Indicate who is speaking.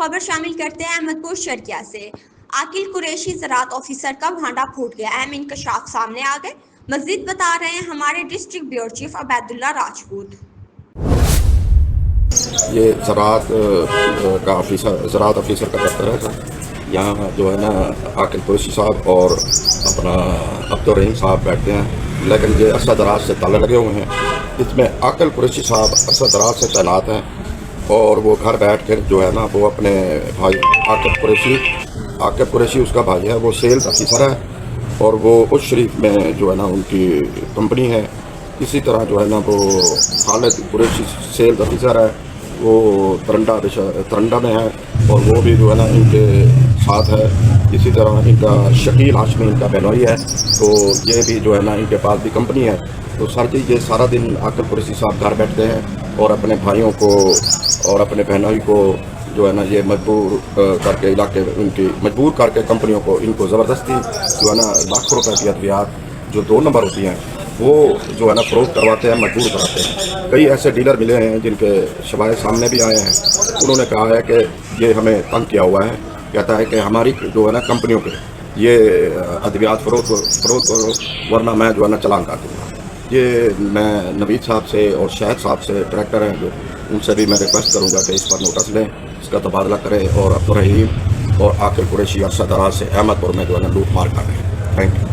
Speaker 1: خبر شامل کرتے ہیں احمد پور شرکیہ سے۔ عاقل قریشی زراعت آفیسر کا بھانڈا پھوٹ گیا، اہم انکشاف سامنے آ گئے۔ مزید بتا رہے ہیں ہمارے ڈسٹرکٹ بیورو چیف عبید اللہ راجپوت۔
Speaker 2: یہ زراعت آفیسر کا دفتر ہے سر۔ یہاں جو ہے نا عاقل قریشی صاحب اور اپنا عبدالرحیم صاحب بیٹھتے ہیں، لیکن یہ عرصہ دراز سے تالے لگے ہوئے ہیں۔ اس میں عاقل قریشی صاحب عرصہ دراز سے تعینات ہیں اور وہ گھر بیٹھ کر جو ہے نا وہ اپنے بھائی عاقب قریشی اس کا بھائی ہے، وہ سیلز آفیسر ہے اور وہ اس شریف میں جو ہے نا ان کی کمپنی ہے۔ اسی طرح جو ہے نا وہ خالد قریشی سیلز آفیسر ہے، وہ ترنڈا میں ہے اور وہ بھی جو ہے نا ان کے ساتھ ہے۔ اسی طرح ان کا شکیل ہاشمی ان کا بہنوئی ہے، تو یہ بھی جو ہے نا ان کے پاس بھی کمپنی ہے۔ تو سر جی یہ سارا دن عاقل قریشی صاحب گھر بیٹھتے ہیں اور اپنے بھائیوں کو اور اپنے بہنوئی کو جو ہے نا یہ مجبور کر کے علاقے ان کی مجبور کر کے کمپنیوں کو ان کو زبردستی جو ہے نا لاکھوں روپے کی ادویات جو 2 نمبر ہوتی ہیں وہ جو ہے نا فروخت کرواتے ہیں، مجبور کراتے ہیں۔ کئی ایسے ڈیلر ملے ہیں جن کے شوائے سامنے بھی آئے ہیں، انہوں نے کہا ہے کہ یہ ہمیں تنگ کیا ہوا ہے، کہتا ہے کہ ہماری جو ہے نا کمپنیوں کے یہ ادویات فروخت ورنہ میں جو ہے نا چالان کر دوں گا۔ یہ میں نوید صاحب سے اور شہد صاحب سے ڈائریکٹر ہیں جو ان سے بھی میں ریکویسٹ کروں گا کہ اس پر نوٹس لیں، اس کا تبادلہ کریں اور عبدالرحیم اور عاقل قریشی عرصہ دراز سے احمد پور میں جو ہے نا لوٹ مار کر رہے ہیں۔ Thank you.